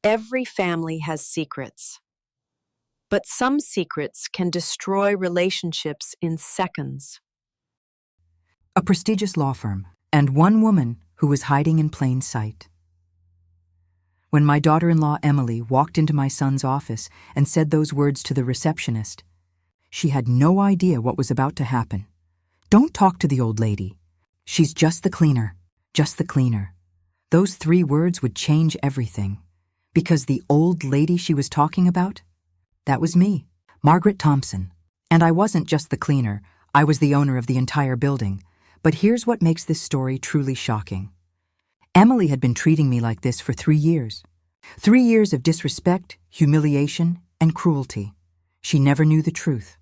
Every family has secrets, but some secrets can destroy relationships in seconds. A prestigious law firm, and one woman who was hiding in plain sight. When my daughter-in-law Emily walked into my son's office and said those words to the receptionist, she had no idea what was about to happen. "Don't talk to the old lady. She's just the cleaner, just the cleaner." Those 3 words would change everything. Because the old lady she was talking about? That was me, Margaret Thompson. And I wasn't just the cleaner, I was the owner of the entire building. But here's what makes this story truly shocking. Emily had been treating me like this for 3 years. 3 years of disrespect, humiliation, and cruelty. She never knew the truth.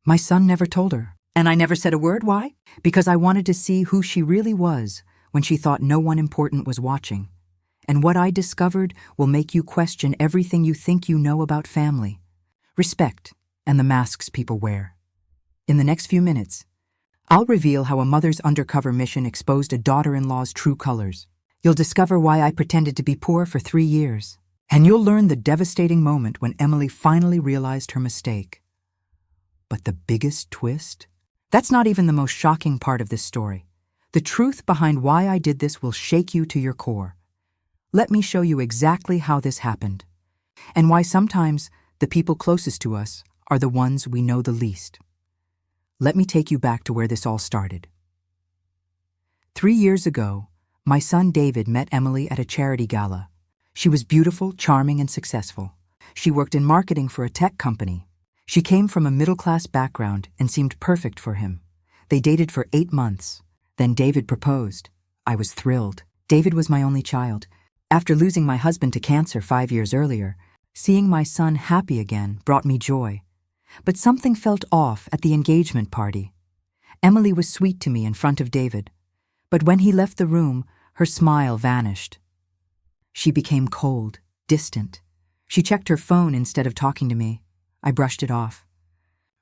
My son never told her. And I never said a word. Why? Because I wanted to see who she really was when she thought no one important was watching. And what I discovered will make you question everything you think you know about family, respect, and the masks people wear. In the next few minutes, I'll reveal how a mother's undercover mission exposed a daughter-in-law's true colors. You'll discover why I pretended to be poor for 3 years. And you'll learn the devastating moment when Emily finally realized her mistake. But the biggest twist? That's not even the most shocking part of this story. The truth behind why I did this will shake you to your core. Let me show you exactly how this happened, and why sometimes the people closest to us are the ones we know the least. Let me take you back to where this all started. 3 years ago, my son David met Emily at a charity gala. She was beautiful, charming, and successful. She worked in marketing for a tech company. She came from a middle-class background and seemed perfect for him. They dated for 8 months. Then David proposed. I was thrilled. David was my only child. After losing my husband to cancer 5 years earlier, seeing my son happy again brought me joy. But something felt off at the engagement party. Emily was sweet to me in front of David, but when he left the room, her smile vanished. She became cold, distant. She checked her phone instead of talking to me. I brushed it off.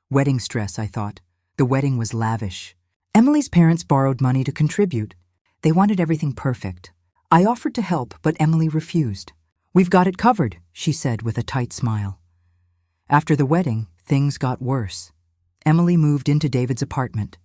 Wedding stress, I thought. The wedding was lavish. Emily's parents borrowed money to contribute. They wanted everything perfect. I offered to help, but Emily refused. "We've got it covered," she said with a tight smile. After the wedding, things got worse. Emily moved into David's apartment.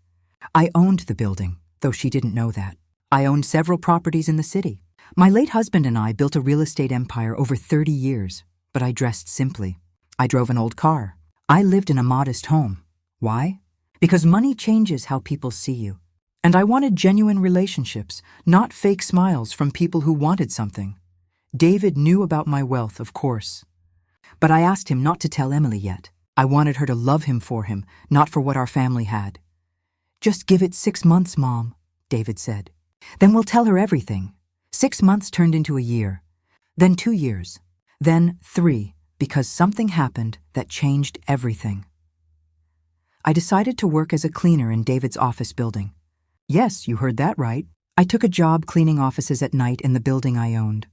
I owned the building, though she didn't know that. I owned several properties in the city. My late husband and I built a real estate empire over 30 years, but I dressed simply. I drove an old car. I lived in a modest home. Why? Because money changes how people see you. And I wanted genuine relationships, not fake smiles from people who wanted something. David knew about my wealth, of course. But I asked him not to tell Emily yet. I wanted her to love him for him, not for what our family had. "Just give it 6 months, Mom," David said. "Then we'll tell her everything." 6 months turned into a year, then 2 years, then 3, because something happened that changed everything. I decided to work as a cleaner in David's office building. Yes, you heard that right. I took a job cleaning offices at night in the building I owned.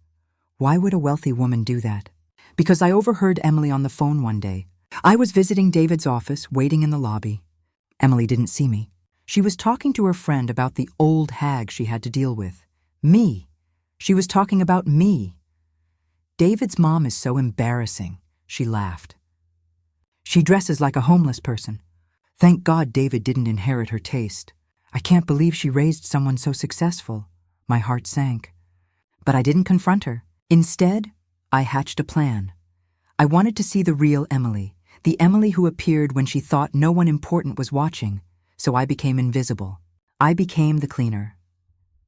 Why would a wealthy woman do that? Because I overheard Emily on the phone one day. I was visiting David's office, waiting in the lobby. Emily didn't see me. She was talking to her friend about the old hag she had to deal with. Me. She was talking about me. "David's mom is so embarrassing," she laughed. "She dresses like a homeless person. Thank God David didn't inherit her taste. I can't believe she raised someone so successful." My heart sank. But I didn't confront her. Instead, I hatched a plan. I wanted to see the real Emily, the Emily who appeared when she thought no one important was watching, so I became invisible. I became the cleaner.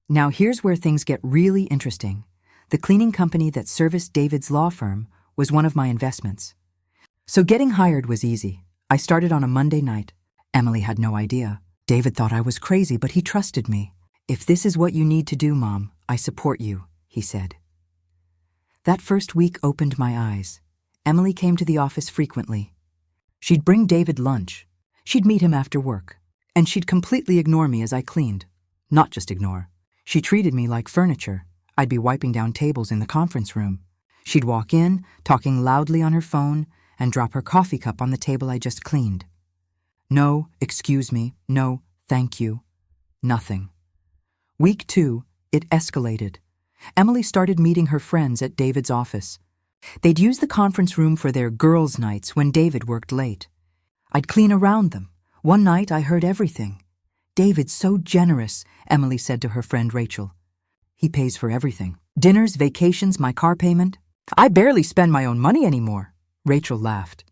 Now here's where things get really interesting. The cleaning company that serviced David's law firm was one of my investments. So getting hired was easy. I started on a Monday night. Emily had no idea. David thought I was crazy, but he trusted me. "If this is what you need to do, Mom, I support you," he said. That first week opened my eyes. Emily came to the office frequently. She'd bring David lunch. She'd meet him after work. And she'd completely ignore me as I cleaned. Not just ignore. She treated me like furniture. I'd be wiping down tables in the conference room. She'd walk in, talking loudly on her phone, and drop her coffee cup on the table I just cleaned. No, excuse me, no, thank you. Nothing. Week 2, it escalated. Emily started meeting her friends at David's office. They'd use the conference room for their girls' nights when David worked late. I'd clean around them. One night I heard everything. "David's so generous," Emily said to her friend Rachel. "He pays for everything. Dinners, vacations, my car payment. I barely spend my own money anymore." Rachel laughed.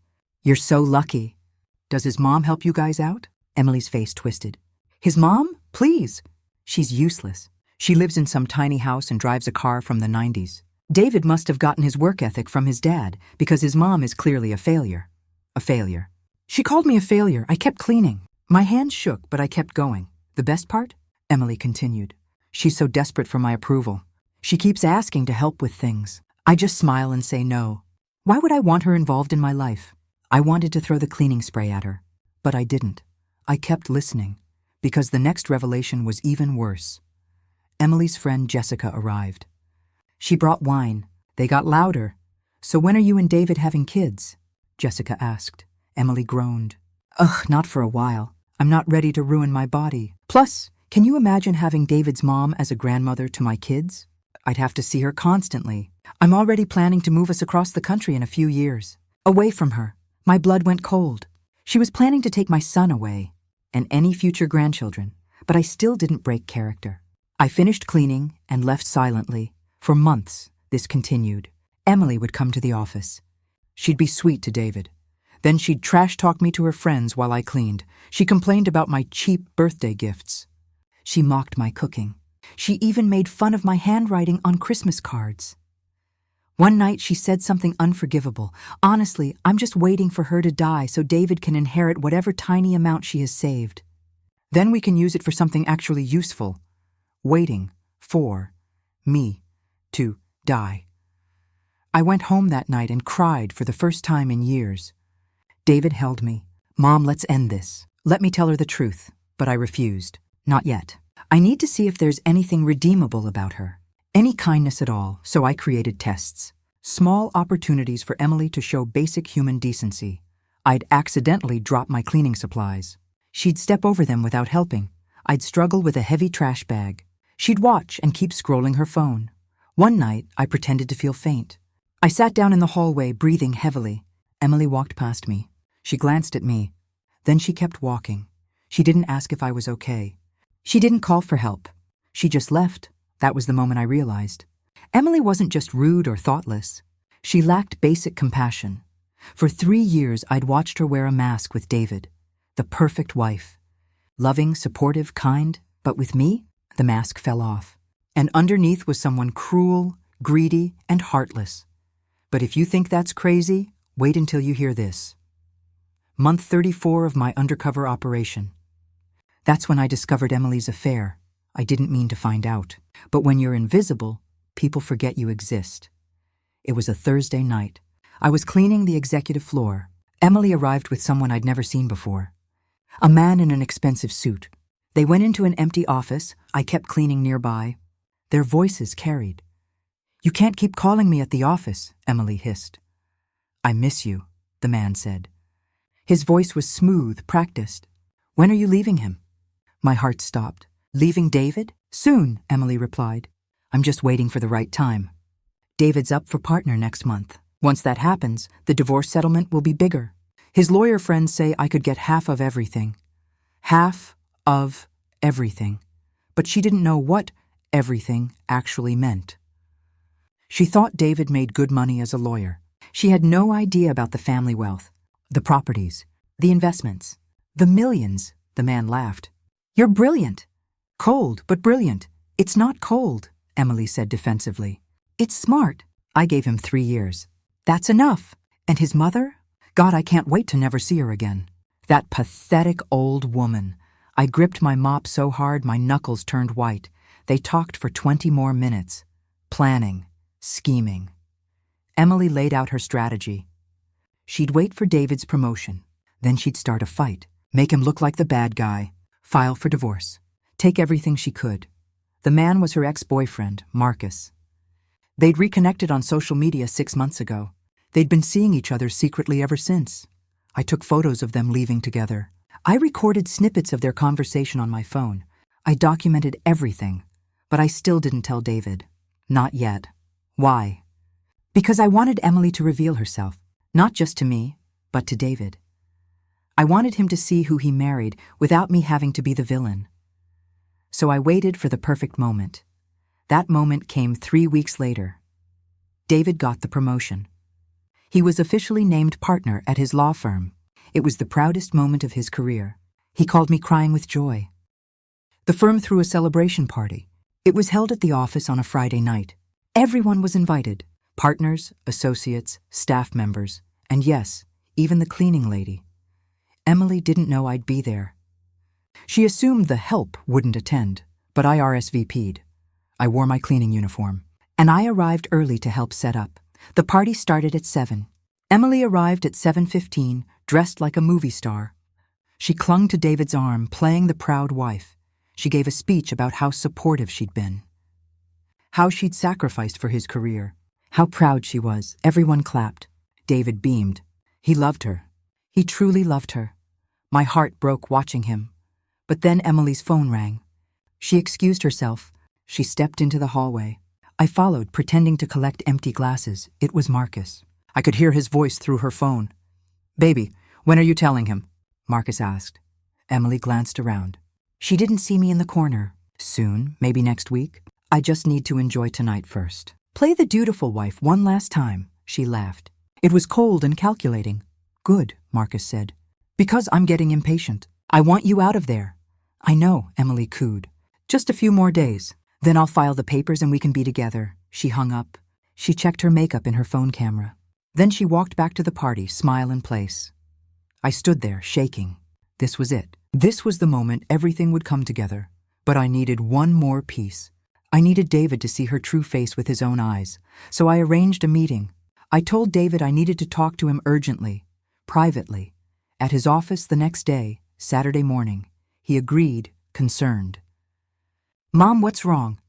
"You're so lucky. Does his mom help you guys out?" Emily's face twisted. "His mom? Please." "She's useless. She lives in some tiny house and drives a car from the 90s. David must have gotten his work ethic from his dad, because his mom is clearly a failure. A failure. She called me a failure. I kept cleaning. My hands shook, but I kept going. The best part?" Emily continued. "She's so desperate for my approval. She keeps asking to help with things. I just smile and say no. Why would I want her involved in my life?" I wanted to throw the cleaning spray at her, but I didn't. I kept listening, because the next revelation was even worse. Emily's friend Jessica arrived. She brought wine. They got louder. "So when are you and David having kids?" Jessica asked. Emily groaned. "Ugh, not for a while. I'm not ready to ruin my body. Plus, can you imagine having David's mom as a grandmother to my kids? I'd have to see her constantly. I'm already planning to move us across the country in a few years. Away from her." My blood went cold. She was planning to take my son away, and any future grandchildren, but I still didn't break character. I finished cleaning and left silently. For months, this continued. Emily would come to the office. She'd be sweet to David. Then she'd trash-talk me to her friends while I cleaned. She complained about my cheap birthday gifts. She mocked my cooking. She even made fun of my handwriting on Christmas cards. One night she said something unforgivable. "Honestly, I'm just waiting for her to die so David can inherit whatever tiny amount she has saved. Then we can use it for something actually useful. Waiting for me to die." I went home that night and cried for the first time in years. David held me. "Mom, let's end this. Let me tell her the truth." But I refused. "Not yet. I need to see if there's anything redeemable about her. Any kindness at all," so I created tests. Small opportunities for Emily to show basic human decency. I'd accidentally drop my cleaning supplies. She'd step over them without helping. I'd struggle with a heavy trash bag. She'd watch and keep scrolling her phone. One night, I pretended to feel faint. I sat down in the hallway, breathing heavily. Emily walked past me. She glanced at me. Then she kept walking. She didn't ask if I was okay. She didn't call for help. She just left. That was the moment I realized. Emily wasn't just rude or thoughtless. She lacked basic compassion. For 3 years, I'd watched her wear a mask with David, the perfect wife. Loving, supportive, kind. But with me, the mask fell off. And underneath was someone cruel, greedy, and heartless. But if you think that's crazy, wait until you hear this. Month 34 of my undercover operation. That's when I discovered Emily's affair. I didn't mean to find out. But when you're invisible, people forget you exist. It was a Thursday night. I was cleaning the executive floor. Emily arrived with someone I'd never seen before. A man in an expensive suit. They went into an empty office. I kept cleaning nearby. Their voices carried. "You can't keep calling me at the office," Emily hissed. "I miss you," the man said. His voice was smooth, practiced. "When are you leaving him?" My heart stopped. "Leaving David?" "Soon," Emily replied. "I'm just waiting for the right time. David's up for partner next month. Once that happens, the divorce settlement will be bigger. His lawyer friends say I could get half of everything. Half of everything." But she didn't know what everything actually meant. She thought David made good money as a lawyer. She had no idea about the family wealth, the properties, the investments, the millions. The man laughed. "You're brilliant." "Cold, but brilliant." "It's not cold," Emily said defensively. "It's smart." I gave him 3 years. "That's enough." And his mother? God, I can't wait to never see her again. That pathetic old woman. I gripped my mop so hard my knuckles turned white. They talked for 20 more minutes. Planning, scheming. Emily laid out her strategy. She'd wait for David's promotion. Then she'd start a fight, make him look like the bad guy, file for divorce, take everything she could. The man was her ex-boyfriend, Marcus. They'd reconnected on social media 6 months ago. They'd been seeing each other secretly ever since. I took photos of them leaving together. I recorded snippets of their conversation on my phone. I documented everything, but I still didn't tell David. Not yet. Why? Because I wanted Emily to reveal herself, not just to me, but to David. I wanted him to see who he married without me having to be the villain. So I waited for the perfect moment. That moment came 3 weeks later. David got the promotion. He was officially named partner at his law firm. It was the proudest moment of his career. He called me crying with joy. The firm threw a celebration party. It was held at the office on a Friday night. Everyone was invited. Partners, associates, staff members, and yes, even the cleaning lady. Emily didn't know I'd be there. She assumed the help wouldn't attend, but I RSVP'd. I wore my cleaning uniform, and I arrived early to help set up. The party started at 7. Emily arrived at 7:15, dressed like a movie star. She clung to David's arm, playing the proud wife. She gave a speech about how supportive she'd been, how she'd sacrificed for his career, how proud she was. Everyone clapped. David beamed. He loved her. He truly loved her. My heart broke watching him. But then Emily's phone rang. She excused herself. She stepped into the hallway. I followed, pretending to collect empty glasses. It was Marcus. I could hear his voice through her phone. "Baby, when are you telling him?" Marcus asked. Emily glanced around. She didn't see me in the corner. Soon, maybe next week. I just need to enjoy tonight first. Play the dutiful wife one last time, she laughed. It was cold and calculating. Good, Marcus said. Because I'm getting impatient. I want you out of there. I know, Emily cooed. Just a few more days. Then I'll file the papers and we can be together. She hung up. She checked her makeup in her phone camera. Then she walked back to the party, smile in place. I stood there, shaking. This was it. This was the moment everything would come together. But I needed one more piece. I needed David to see her true face with his own eyes. So I arranged a meeting. I told David I needed to talk to him urgently, privately. At his office the next day, Saturday morning. He agreed, concerned. Mom, what's wrong?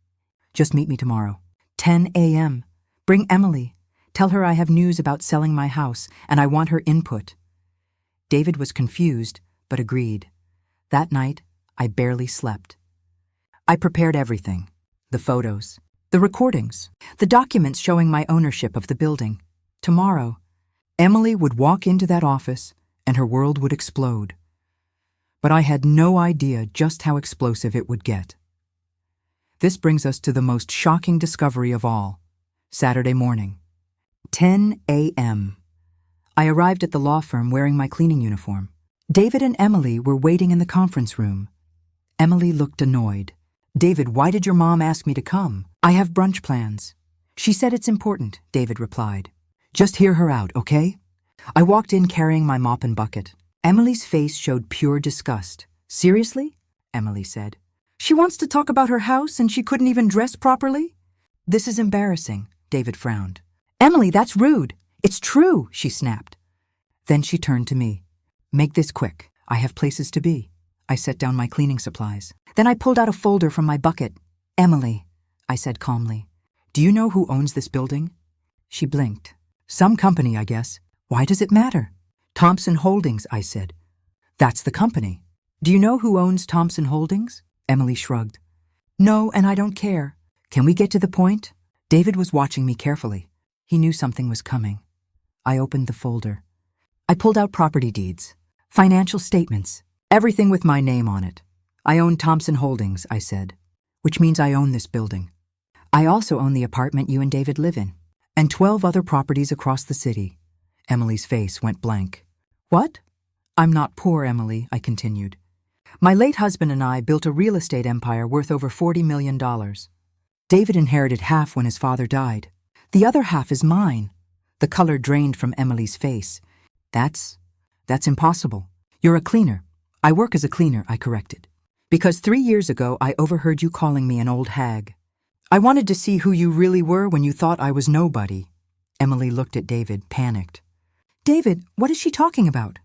Just meet me tomorrow. 10 a.m. Bring Emily. Tell her I have news about selling my house and I want her input. David was confused, but agreed. That night, I barely slept. I prepared everything. The photos, the recordings, the documents showing my ownership of the building. Tomorrow, Emily would walk into that office and her world would explode. But I had no idea just how explosive it would get. This brings us to the most shocking discovery of all. Saturday morning, 10 a.m. I arrived at the law firm wearing my cleaning uniform. David and Emily were waiting in the conference room. Emily looked annoyed. David, why did your mom ask me to come? I have brunch plans. She said it's important, David replied. Just hear her out, okay? I walked in carrying my mop and bucket. Emily's face showed pure disgust. Seriously? Emily said. She wants to talk about her house and she couldn't even dress properly? This is embarrassing, David frowned. Emily, that's rude. It's true, she snapped. Then she turned to me. Make this quick. I have places to be. I set down my cleaning supplies. Then I pulled out a folder from my bucket. Emily, I said calmly. Do you know who owns this building? She blinked. Some company, I guess. Why does it matter? Thompson Holdings, I said. That's the company. Do you know who owns Thompson Holdings? Emily shrugged. No, and I don't care. Can we get to the point? David was watching me carefully. He knew something was coming. I opened the folder. I pulled out property deeds, financial statements, everything with my name on it. I own Thompson Holdings, I said, which means I own this building. I also own the apartment you and David live in, and 12 other properties across the city. Emily's face went blank. What? I'm not poor, Emily, I continued. My late husband and I built a real estate empire worth over $40 million. David inherited half when his father died. The other half is mine. The color drained from Emily's face. That's impossible. You're a cleaner. I work as a cleaner, I corrected. Because 3 years ago, I overheard you calling me an old hag. I wanted to see who you really were when you thought I was nobody. Emily looked at David, panicked. David, what is she talking about?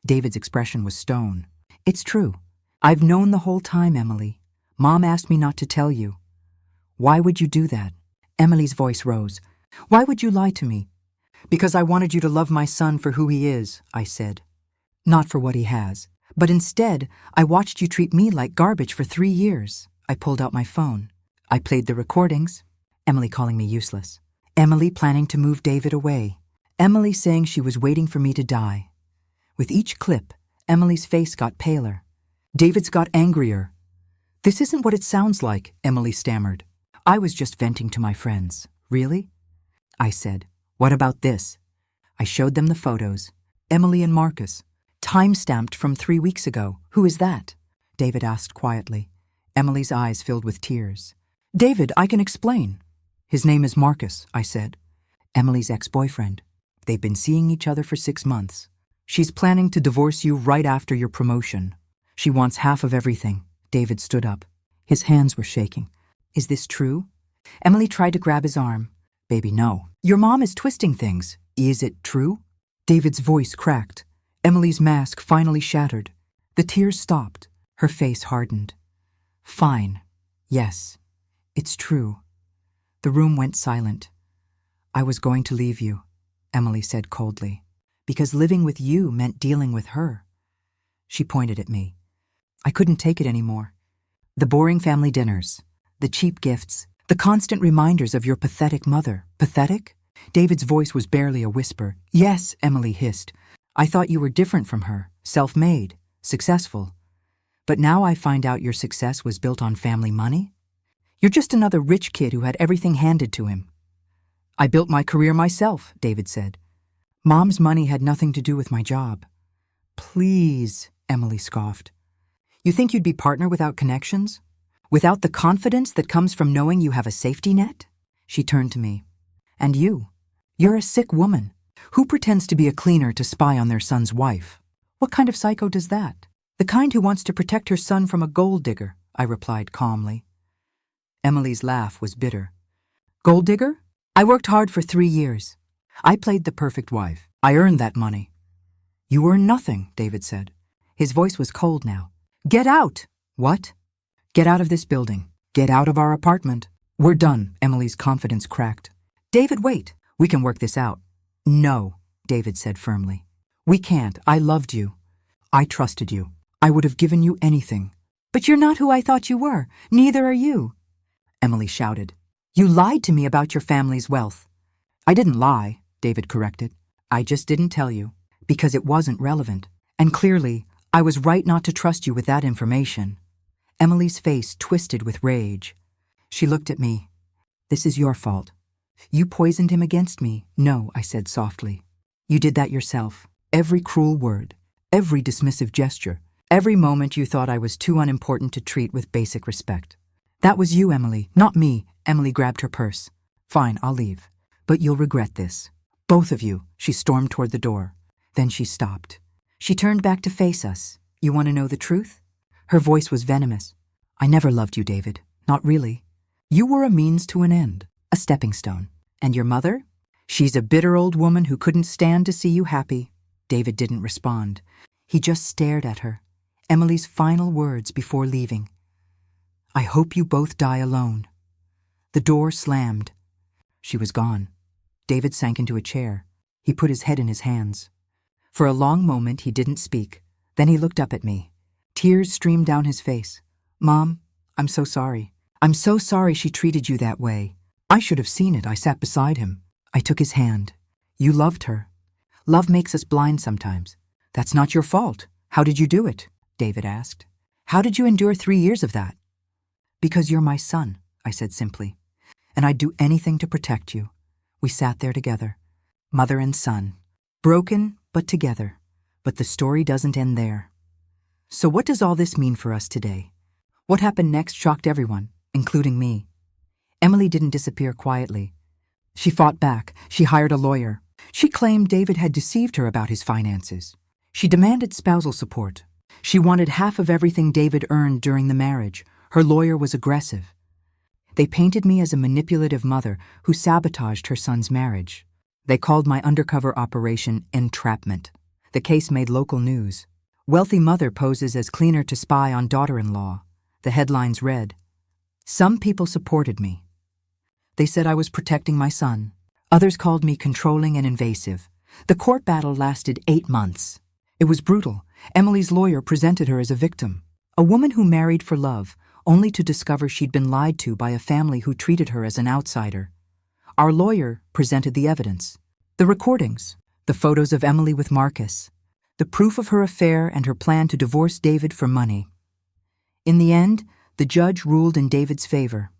David's expression was stone. It's true. I've known the whole time, Emily. Mom asked me not to tell you. Why would you do that? Emily's voice rose. Why would you lie to me? Because I wanted you to love my son for who he is, I said. Not for what he has. But instead, I watched you treat me like garbage for 3 years. I pulled out my phone. I played the recordings. Emily calling me useless. Emily planning to move David away. Emily saying she was waiting for me to die. With each clip, Emily's face got paler. David's got angrier. "This isn't what it sounds like," Emily stammered. "I was just venting to my friends." "Really?" I said. "What about this?" I showed them the photos. Emily and Marcus. Time-stamped from 3 weeks ago. "Who is that?" David asked quietly. Emily's eyes filled with tears. "David, I can explain." "His name is Marcus," I said. "Emily's ex-boyfriend. They've been seeing each other for 6 months. She's planning to divorce you right after your promotion. She wants half of everything." David stood up. His hands were shaking. "Is this true?" Emily tried to grab his arm. "Baby, no. Your mom is twisting things. Is it true?" David's voice cracked. Emily's mask finally shattered. The tears stopped. Her face hardened. "Fine. Yes. It's true." The room went silent. "I was going to leave you," Emily said coldly, "because living with you meant dealing with her." She pointed at me. I couldn't take it anymore. The boring family dinners, the cheap gifts, the constant reminders of your pathetic mother. Pathetic? David's voice was barely a whisper. "Yes," Emily hissed. "I thought you were different from her, self-made, successful. But now I find out your success was built on family money? You're just another rich kid who had everything handed to him." "I built my career myself," David said. "Mom's money had nothing to do with my job." "Please," Emily scoffed. "You think you'd be partner without connections? Without the confidence that comes from knowing you have a safety net?" She turned to me. "And you're a sick woman. Who pretends to be a cleaner to spy on their son's wife? What kind of psycho does that?" "The kind who wants to protect her son from a gold digger," I replied calmly. Emily's laugh was bitter. "Gold digger? I worked hard for 3 years. I played the perfect wife. I earned that money." "You earn nothing," David said. His voice was cold now. "Get out!" "What?" "Get out of this building. Get out of our apartment." "We're done," Emily's confidence cracked. "David, wait. We can work this out." "No," David said firmly. "We can't. I loved you. I trusted you. I would have given you anything." "But you're not who I thought you were. Neither are you," Emily shouted. "You lied to me about your family's wealth." "I didn't lie," David corrected. "I just didn't tell you, because it wasn't relevant. And clearly, I was right not to trust you with that information." Emily's face twisted with rage. She looked at me. "This is your fault. You poisoned him against me." "No," I said softly. "You did that yourself. Every cruel word, every dismissive gesture, every moment you thought I was too unimportant to treat with basic respect. That was you, Emily, not me." Emily grabbed her purse. "Fine, I'll leave. But you'll regret this. Both of you." She stormed toward the door. Then she stopped. She turned back to face us. "You want to know the truth?" Her voice was venomous. "I never loved you, David. Not really. You were a means to an end, a stepping stone. And your mother? She's a bitter old woman who couldn't stand to see you happy." David didn't respond. He just stared at her. Emily's final words before leaving. "I hope you both die alone." The door slammed. She was gone. David sank into a chair. He put his head in his hands. For a long moment he didn't speak. Then he looked up at me. Tears streamed down his face. "Mom, I'm so sorry. I'm so sorry she treated you that way. I should have seen it." I sat beside him. I took his hand. "You loved her. Love makes us blind sometimes." "That's not your fault. How did you do it?" David asked. "How did you endure 3 years of that?" "Because you're my son," I said simply. "And I'd do anything to protect you." We sat there together, mother and son, broken but together. But the story doesn't end there. So what does all this mean for us today? What happened next shocked everyone, including me. Emily didn't disappear quietly. She fought back. She hired a lawyer. She claimed David had deceived her about his finances. She demanded spousal support. She wanted half of everything David earned during the marriage. Her lawyer was aggressive. They painted me as a manipulative mother who sabotaged her son's marriage. They called my undercover operation entrapment. The case made local news. "Wealthy mother poses as cleaner to spy on daughter-in-law." The headlines read. Some people supported me. They said I was protecting my son. Others called me controlling and invasive. The court battle lasted 8 months. It was brutal. Emily's lawyer presented her as a victim, a woman who married for love, only to discover she'd been lied to by a family who treated her as an outsider. Our lawyer presented the evidence. The recordings, the photos of Emily with Marcus, the proof of her affair and her plan to divorce David for money. In the end, the judge ruled in David's favor.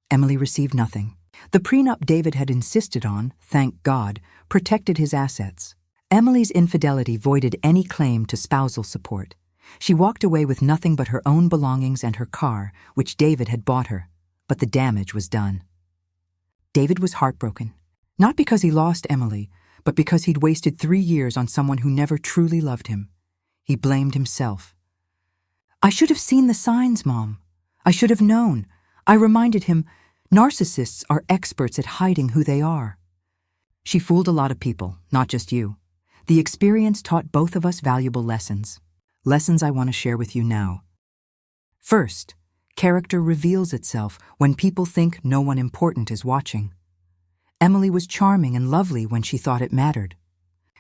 Emily received nothing. The prenup David had insisted on, thank God, protected his assets. Emily's infidelity voided any claim to spousal support. She walked away with nothing but her own belongings and her car, which David had bought her, but the damage was done. David was heartbroken, not because he lost Emily, but because he'd wasted 3 years on someone who never truly loved him. He blamed himself. "I should have seen the signs, Mom. I should have known." I reminded him, narcissists are experts at hiding who they are. She fooled a lot of people, not just you. The experience taught both of us valuable lessons. Lessons I want to share with you now. First, character reveals itself when people think no one important is watching. Emily was charming and lovely when she thought it mattered.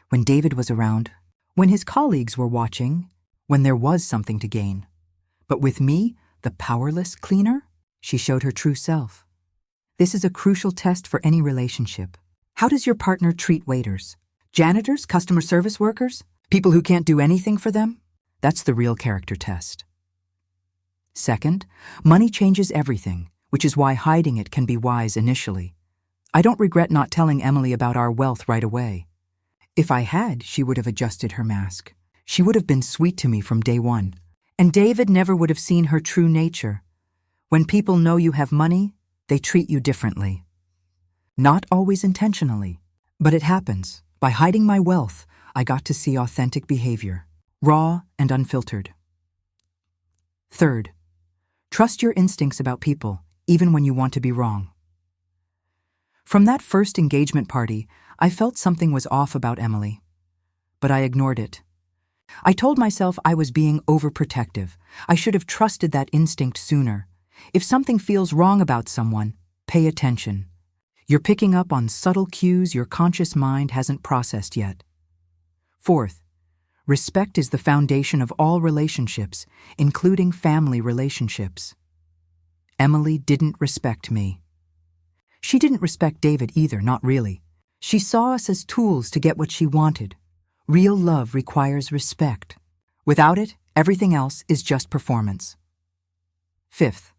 When David was around, when his colleagues were watching, when there was something to gain. But with me, the powerless cleaner, she showed her true self. This is a crucial test for any relationship. How does your partner treat waiters? Janitors, customer service workers? People who can't do anything for them? That's the real character test. Second, money changes everything, which is why hiding it can be wise initially. I don't regret not telling Emily about our wealth right away. If I had, she would have adjusted her mask. She would have been sweet to me from day one. And David never would have seen her true nature. When people know you have money, they treat you differently. Not always intentionally, but it happens. By hiding my wealth, I got to see authentic behavior, raw and unfiltered. Third, trust your instincts about people, even when you want to be wrong. From that first engagement party, I felt something was off about Emily, but I ignored it. I told myself I was being overprotective. I should have trusted that instinct sooner. If something feels wrong about someone, pay attention. You're picking up on subtle cues your conscious mind hasn't processed yet. Fourth, respect is the foundation of all relationships, including family relationships. Emily didn't respect me. She didn't respect David either, not really. She saw us as tools to get what she wanted. Real love requires respect. Without it, everything else is just performance. Fifth,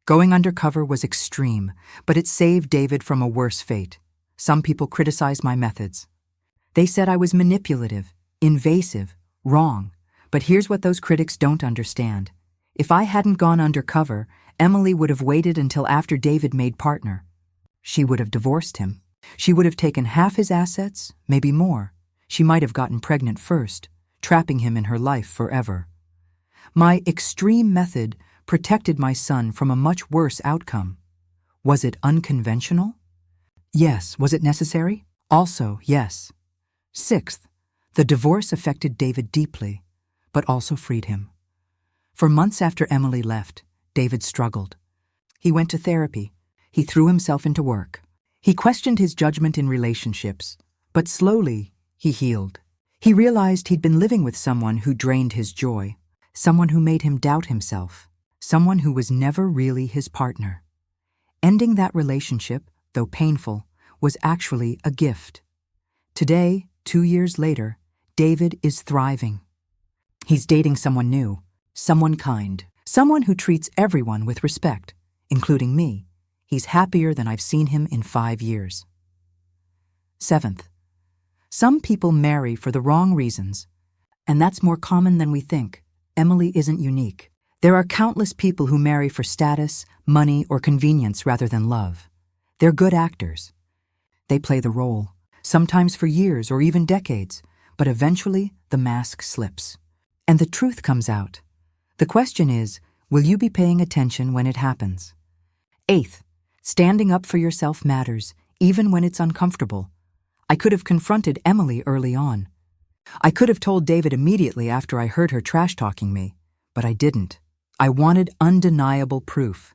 going undercover was extreme, but it saved David from a worse fate. Some people criticized my methods. They said I was manipulative, invasive, wrong. But here's what those critics don't understand. If I hadn't gone undercover, Emily would have waited until after David made partner. She would have divorced him. She would have taken half his assets, maybe more. She might have gotten pregnant first, trapping him in her life forever. My extreme method protected my son from a much worse outcome. Was it unconventional? Yes. Was it necessary? Also, yes. Sixth, the divorce affected David deeply, but also freed him. For months after Emily left, David struggled. He went to therapy. He threw himself into work. He questioned his judgment in relationships, but slowly he healed. He realized he'd been living with someone who drained his joy, someone who made him doubt himself, someone who was never really his partner. Ending that relationship, though painful, was actually a gift. Today, 2 years later, David is thriving. He's dating someone new, someone kind, someone who treats everyone with respect, including me. He's happier than I've seen him in 5 years. Seventh, some people marry for the wrong reasons, and that's more common than we think. Emily isn't unique. There are countless people who marry for status, money, or convenience rather than love. They're good actors. They play the role, sometimes for years or even decades, but eventually the mask slips, and the truth comes out. The question is, will you be paying attention when it happens? Eighth, standing up for yourself matters, even when it's uncomfortable. I could have confronted Emily early on. I could have told David immediately after I heard her trash-talking me, but I didn't. I wanted undeniable proof.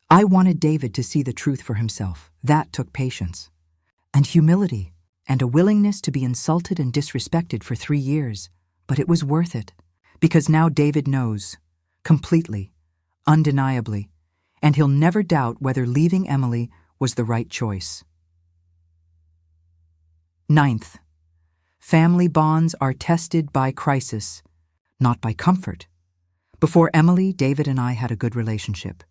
I wanted David to see the truth for himself. That took patience. And humility, and a willingness to be insulted and disrespected for 3 years. But it was worth it, because now David knows, completely, undeniably, and he'll never doubt whether leaving Emily was the right choice. Ninth, family bonds are tested by crisis, not by comfort. Before Emily, David and I had a good relationship.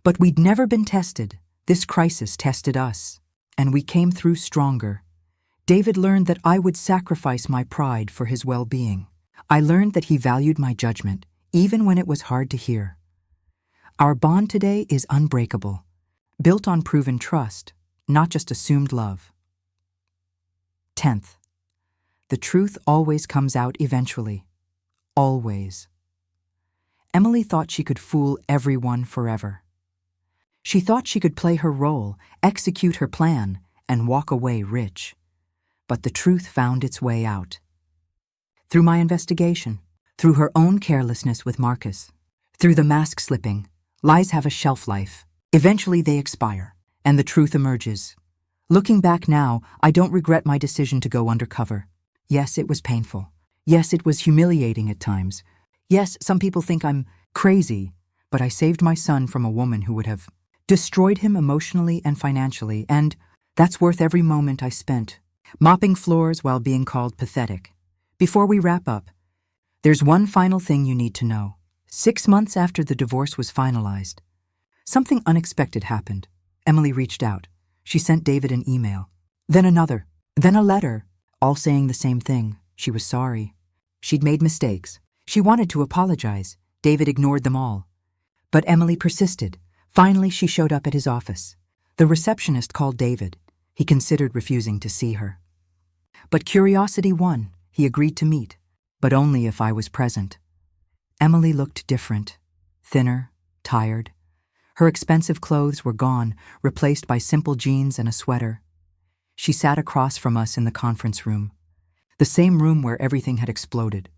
But we'd never been tested. This crisis tested us, and we came through stronger. David learned that I would sacrifice my pride for his well-being. I learned that he valued my judgment, even when it was hard to hear. Our bond today is unbreakable, built on proven trust, not just assumed love. 10th, the truth always comes out eventually. Always. Emily thought she could fool everyone forever. She thought she could play her role, execute her plan, and walk away rich. But the truth found its way out. Through my investigation, through her own carelessness with Marcus, through the mask slipping, lies have a shelf life. Eventually they expire, and the truth emerges. Looking back now, I don't regret my decision to go undercover. Yes, it was painful. Yes, it was humiliating at times. Yes, some people think I'm crazy, but I saved my son from a woman who would have destroyed him emotionally and financially, and that's worth every moment I spent mopping floors while being called pathetic. Before we wrap up, there's one final thing you need to know. 6 months after the divorce was finalized, something unexpected happened. Emily reached out. She sent David an email, then another, then a letter, all saying the same thing. She was sorry. She'd made mistakes. She wanted to apologize. David ignored them all. But Emily persisted. Finally, she showed up at his office. The receptionist called David. He considered refusing to see her. But curiosity won. He agreed to meet, but only if I was present. Emily looked different, thinner, tired. Her expensive clothes were gone, replaced by simple jeans and a sweater. She sat across from us in the conference room, the same room where everything had exploded.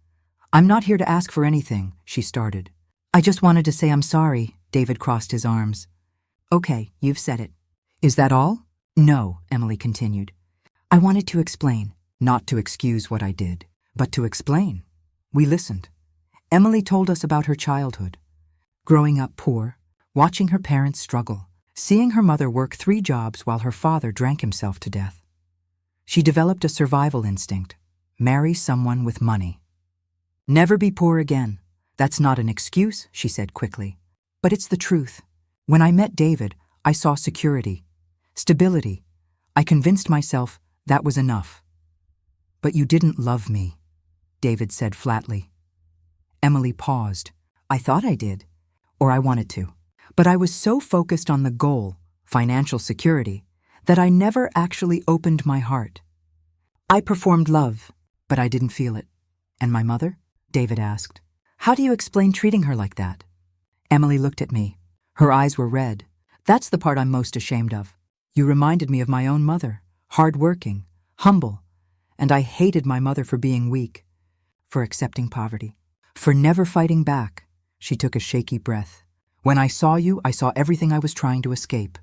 "I'm not here to ask for anything," she started. "I just wanted to say I'm sorry." David crossed his arms. "Okay, you've said it. Is that all?" "No," Emily continued. "I wanted to explain, not to excuse what I did, but to explain." We listened. Emily told us about her childhood, growing up poor, watching her parents struggle, seeing her mother work 3 jobs while her father drank himself to death. She developed a survival instinct: marry someone with money. "Never be poor again. That's not an excuse," she said quickly. "But it's the truth. When I met David, I saw security, stability. I convinced myself that was enough." "But you didn't love me," David said flatly. Emily paused. "I thought I did, or I wanted to. But I was so focused on the goal, financial security, that I never actually opened my heart. I performed love, but I didn't feel it." "And my mother?" David asked. "How do you explain treating her like that?" Emily looked at me. Her eyes were red. "That's the part I'm most ashamed of. You reminded me of my own mother, hard-working, humble, and I hated my mother for being weak, for accepting poverty, for never fighting back." She took a shaky breath. "When I saw you, I saw everything I was trying to escape.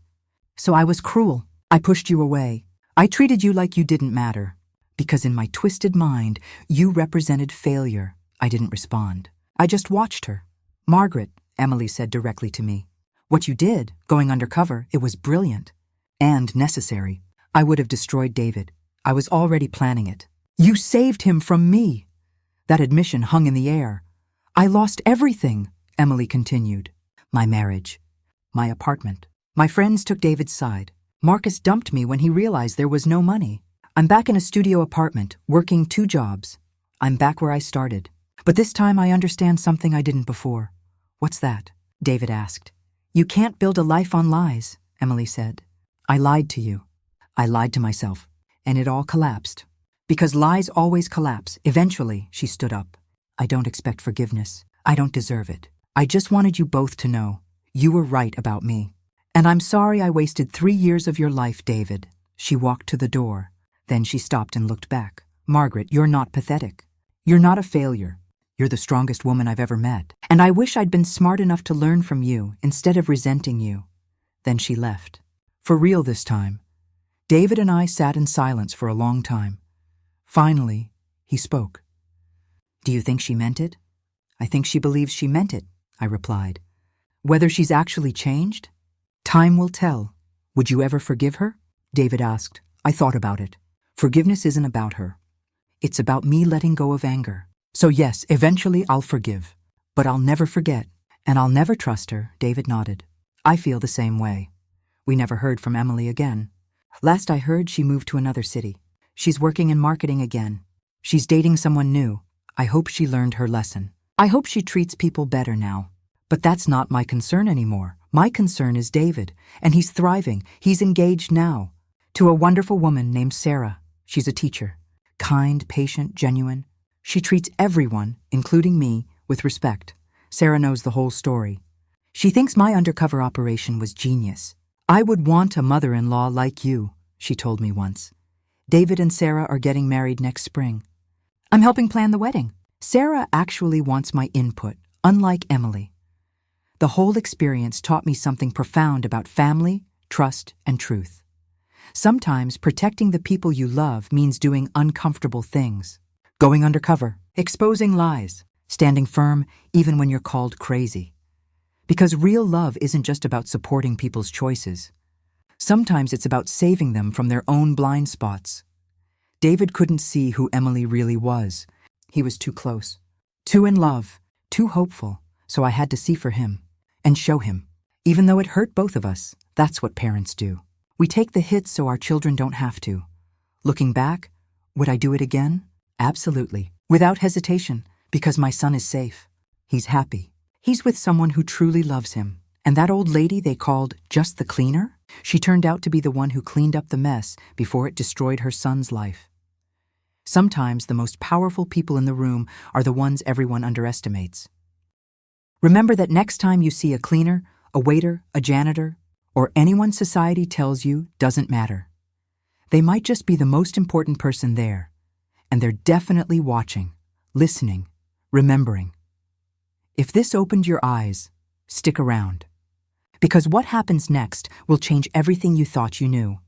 So I was cruel. I pushed you away. I treated you like you didn't matter. Because in my twisted mind, you represented failure." I didn't respond. I just watched her. "Margaret," Emily said directly to me, "what you did, going undercover, it was brilliant. And necessary. I would have destroyed David. I was already planning it. You saved him from me." That admission hung in the air. "I lost everything," Emily continued. "My marriage, my apartment. My friends took David's side. Marcus dumped me when he realized there was no money. I'm back in a studio apartment, working 2 jobs. I'm back where I started. But this time I understand something I didn't before." "What's that?" David asked. "You can't build a life on lies," Emily said. "I lied to you. I lied to myself. And it all collapsed. Because lies always collapse. Eventually," she stood up. "I don't expect forgiveness. I don't deserve it. I just wanted you both to know you were right about me. And I'm sorry I wasted 3 years of your life, David." She walked to the door. Then she stopped and looked back. "Margaret, you're not pathetic. You're not a failure. You're the strongest woman I've ever met. And I wish I'd been smart enough to learn from you instead of resenting you." Then she left. For real this time. David and I sat in silence for a long time. Finally, he spoke. "Do you think she meant it?" "I think she believes she meant it," I replied. "Whether she's actually changed? Time will tell. Would you ever forgive her?" David asked. I thought about it. Forgiveness isn't about her. It's about me letting go of anger. So yes, eventually I'll forgive. But I'll never forget, and I'll never trust her, David nodded. I feel the same way. We never heard from Emily again. Last I heard, she moved to another city. She's working in marketing again. She's dating someone new. I hope she learned her lesson. I hope she treats people better now. But that's not my concern anymore. My concern is David, and he's thriving. He's engaged now to a wonderful woman named Sarah. She's a teacher. Kind, patient, genuine. She treats everyone, including me, with respect. Sarah knows the whole story. She thinks my undercover operation was genius. I would want a mother-in-law like you, she told me once. David and Sarah are getting married next spring. I'm helping plan the wedding. Sarah actually wants my input, unlike Emily. The whole experience taught me something profound about family, trust, and truth. Sometimes protecting the people you love means doing uncomfortable things. Going undercover, exposing lies, standing firm even when you're called crazy. Because real love isn't just about supporting people's choices. Sometimes it's about saving them from their own blind spots. David couldn't see who Emily really was. He was too close, too in love, too hopeful, so I had to see for him and show him. Even though it hurt both of us, that's what parents do. We take the hits so our children don't have to. Looking back, would I do it again? Absolutely. Without hesitation, because my son is safe. He's happy. He's with someone who truly loves him. And that old lady they called just the cleaner? She turned out to be the one who cleaned up the mess before it destroyed her son's life. Sometimes the most powerful people in the room are the ones everyone underestimates. Remember that next time you see a cleaner, a waiter, a janitor, or anyone society tells you doesn't matter. They might just be the most important person there, and they're definitely watching, listening, remembering. If this opened your eyes, stick around. Because what happens next will change everything you thought you knew.